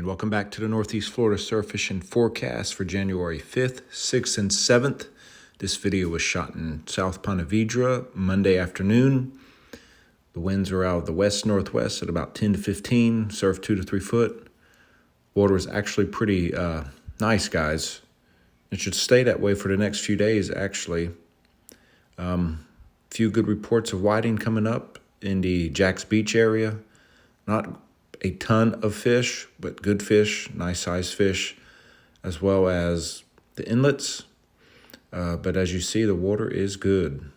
and welcome back to the Northeast Florida Surf Fishing Forecast for January 5th, 6th, and 7th. This video was shot in South Ponte Vedra Monday afternoon. The winds are out of the west-northwest at about 10 to 15, surf 2 to 3 foot. Water is actually pretty nice, guys. It should stay that way for the next few days, actually. Few good reports of whiting coming up in the Jack's Beach area. Not a ton of fish, but good fish, nice sized fish, as well as the inlets. But as you see, the water is good.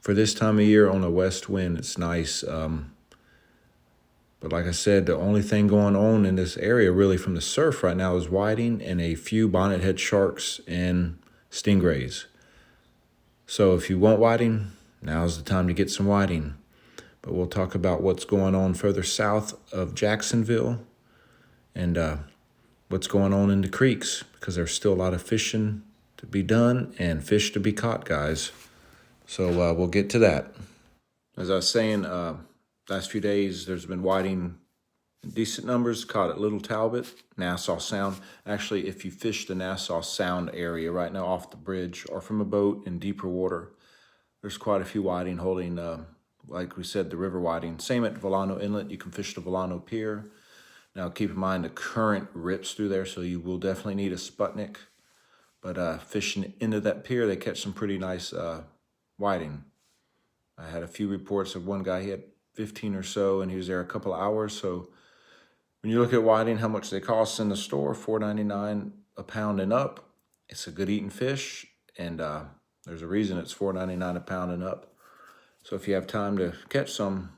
For this time of year on a west wind, it's nice. But like I said, the only thing going on in this area really from the surf right now is whiting and a few bonnethead sharks and stingrays. So if you want whiting, now's the time to get some whiting. But we'll talk about what's going on further south of Jacksonville and what's going on in the creeks, because there's still a lot of fishing to be done and fish to be caught, guys. So we'll get to that. As I was saying, last few days there's been whiting in decent numbers caught at Little Talbot, Nassau Sound. Actually, if you fish the Nassau Sound area right now off the bridge or from a boat in deeper water, there's quite a few whiting holding like we said, the river whiting. Same at Volano Inlet. You can fish the Volano Pier. Now, keep in mind the current rips through there, so you will definitely need a Sputnik. But fishing into that pier, they catch some pretty nice whiting. I had a few reports of one guy, he had 15 or so, and he was there a couple of hours. So when you look at whiting, how much they cost in the store, $4.99 a pound and up. It's a good eating fish, and there's a reason it's $4.99 a pound and up. So if you have time to catch some,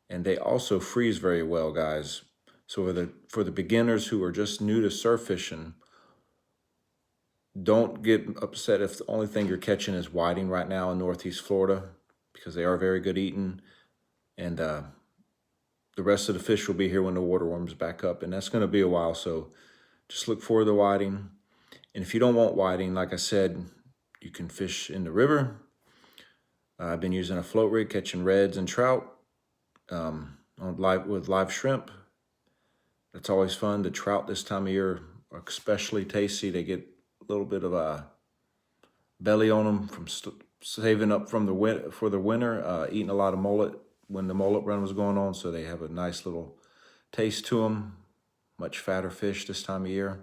and they also freeze very well, guys. So for the beginners who are just new to surf fishing, don't get upset if the only thing you're catching is whiting right now in Northeast Florida, because they are very good eating. And the rest of the fish will be here when the water warms back up, and that's going to be a while. So just look for the whiting. And if you don't want whiting, like I said, you can fish in the river. I've been using a float rig, catching reds and trout with live shrimp. That's always fun. The trout this time of year are especially tasty. They get a little bit of a belly on them from saving up from for the winter, eating a lot of mullet when the mullet run was going on. So they have a nice little taste to them. Much fatter fish this time of year.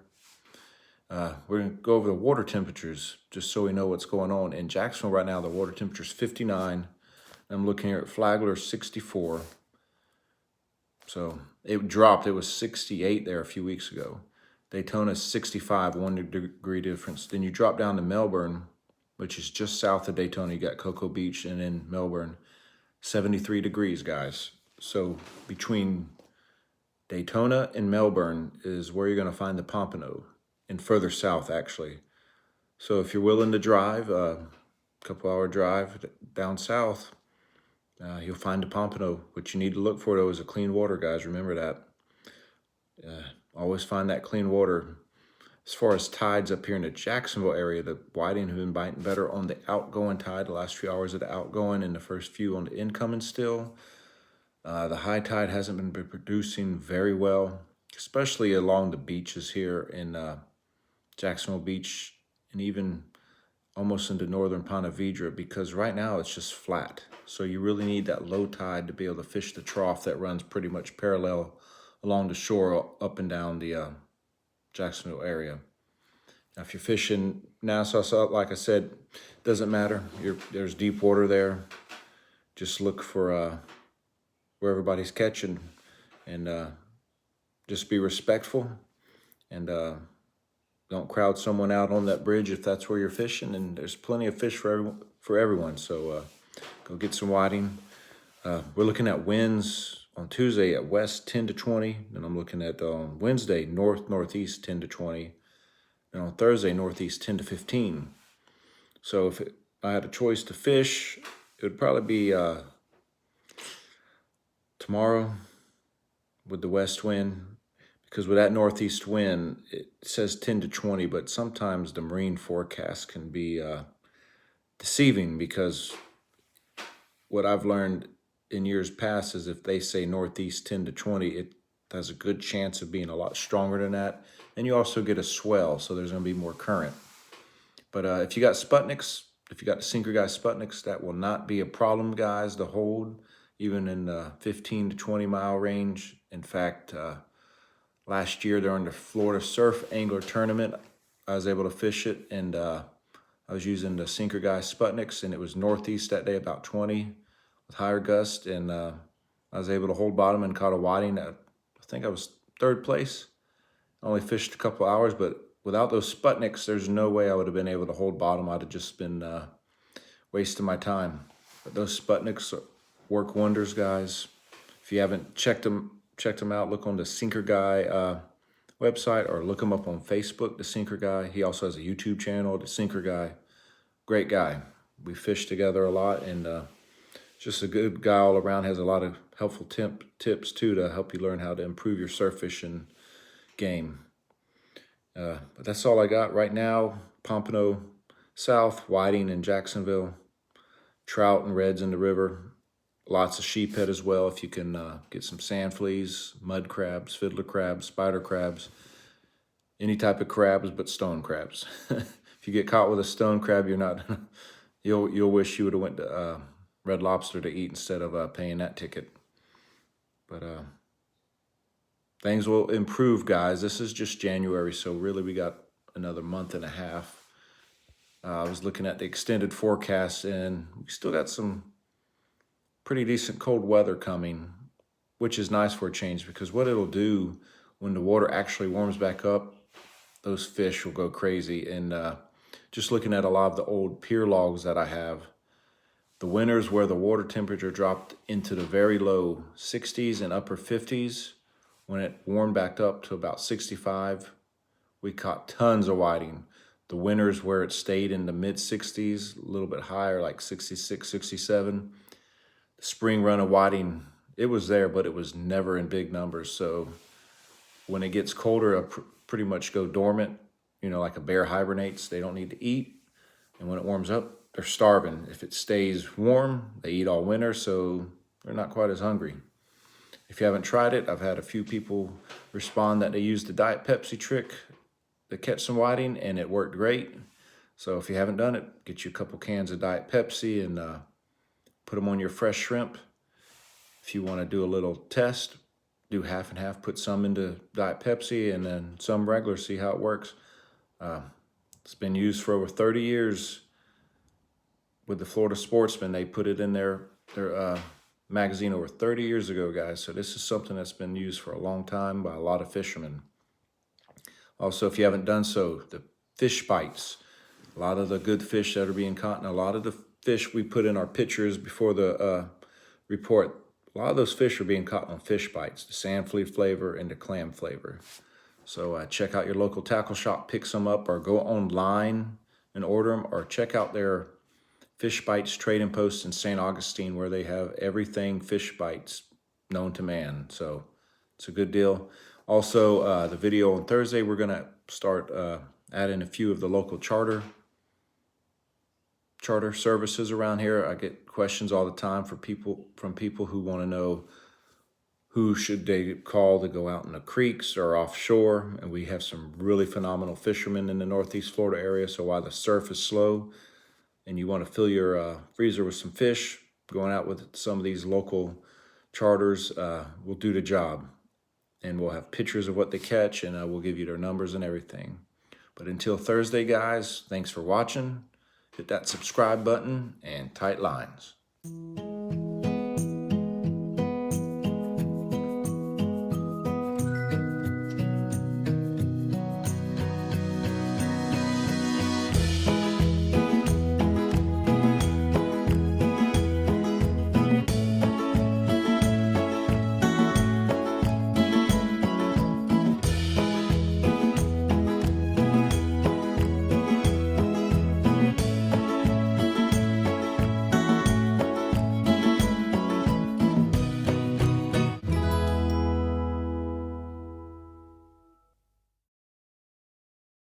We're going to go over the water temperatures just so we know what's going on. In Jacksonville right now, the water temperature is 59. I'm looking here at Flagler, 64. So it dropped. It was 68 there a few weeks ago. Daytona, 65, 1 degree difference. Then you drop down to Melbourne, which is just south of Daytona. You got Cocoa Beach, and in Melbourne, 73 degrees, guys. So between Daytona and Melbourne is where you're going to find the Pompano. And further south, actually. So if you're willing to drive, a couple-hour drive down south, you'll find the Pompano. What you need to look for, though, is a clean water, guys. Remember that. Always find that clean water. As far as tides up here in the Jacksonville area, the whiting have been biting better on the outgoing tide, the last few hours of the outgoing and the first few on the incoming still. The high tide hasn't been producing very well, especially along the beaches here in Jacksonville Beach, and even almost into northern Ponte Vedra, because right now it's just flat. So you really need that low tide to be able to fish the trough that runs pretty much parallel along the shore up and down the Jacksonville area. Now, if you're fishing Nassau, like I said, doesn't matter. There's deep water there. Just look for where everybody's catching, and just be respectful, and don't crowd someone out on that bridge if that's where you're fishing. And there's plenty of fish for everyone. So go get some whiting. We're looking at winds on Tuesday at west 10 to 20. Then I'm looking at on Wednesday northeast 10 to 20. And on Thursday northeast 10 to 15. So if I had a choice to fish, it would probably be tomorrow with the west wind. Because with that northeast wind, it says 10 to 20, but sometimes the marine forecast can be deceiving, because what I've learned in years past is if they say northeast 10 to 20, has a good chance of being a lot stronger than that. And you also get a swell, so there's going to be more current. But if you got Sputniks, if you got the Sinker Guy Sputniks, that will not be a problem, guys, to hold, even in the 15 to 20 mile range. In fact, last year during the Florida Surf Angler Tournament, I was able to fish it, and I was using the Sinker Guy Sputniks, and it was northeast that day, about 20 with higher gust, and I was able to hold bottom and caught a whiting. I think I was third place. I only fished a couple hours, but without those Sputniks, there's no way I would have been able to hold bottom. I'd have just been wasting my time. But those Sputniks work wonders, guys. If you haven't checked them out, look on the Sinker Guy website, or look him up on Facebook, the Sinker Guy. He also has a YouTube channel, the Sinker Guy. Great guy. We fish together a lot, and just a good guy all around. Has a lot of helpful tips too to help you learn how to improve your surf fishing game. But that's all I got right now. Pompano South, whiting in Jacksonville, trout and reds in the river, lots of sheephead as well if you can get some sand fleas, mud crabs, fiddler crabs, spider crabs, any type of crabs but stone crabs. If you get caught with a stone crab, you're not you'll wish you would have went to Red Lobster to eat instead of paying that ticket. But things will improve, guys. This is just January, so really we got another month and a half. I was looking at the extended forecast, and we still got some pretty decent cold weather coming, which is nice for a change, because what it'll do when the water actually warms back up, those fish will go crazy. And just looking at a lot of the old pier logs that I have, the winters where the water temperature dropped into the very low 60s and upper 50s, when it warmed back up to about 65, we caught tons of whiting. The winters where it stayed in the mid 60s, a little bit higher, like 66, 67, the spring run of whiting, it was there, but it was never in big numbers. So when it gets colder, it'll pretty much go dormant, like a bear hibernates. They don't need to eat. And when it warms up, they're starving. If it stays warm, they eat all winter, so they're not quite as hungry. If you haven't tried it, I've had a few people respond that they used the Diet Pepsi trick to catch some whiting, and it worked great. So if you haven't done it, get you a couple cans of Diet Pepsi and put them on your fresh shrimp. If you want to do a little test, do half and half, put some into Diet Pepsi and then some regular, see how it works. It's been used for over 30 years with the Florida Sportsman. They put it in their magazine over 30 years ago, guys. So this is something that's been used for a long time by a lot of fishermen. Also, if you haven't done so, the fish bites. A lot of the good fish that are being caught, and a lot of the fish we put in our pictures before the report, a lot of those fish are being caught on fish bites, the sand flea flavor and the clam flavor. So check out your local tackle shop, pick some up, or go online and order them, or check out their Fish Bites Trading Post in St. Augustine, where they have everything fish bites known to man. So it's a good deal. Also, the video on Thursday, we're going to start adding a few of the local charter services around here. I get questions all the time from people who want to know who should they call to go out in the creeks or offshore. And we have some really phenomenal fishermen in the Northeast Florida area. So while the surf is slow and you want to fill your freezer with some fish, going out with some of these local charters will do the job. And we'll have pictures of what they catch, and we'll give you their numbers and everything. But until Thursday, guys, thanks for watching. Hit that subscribe button and tight lines.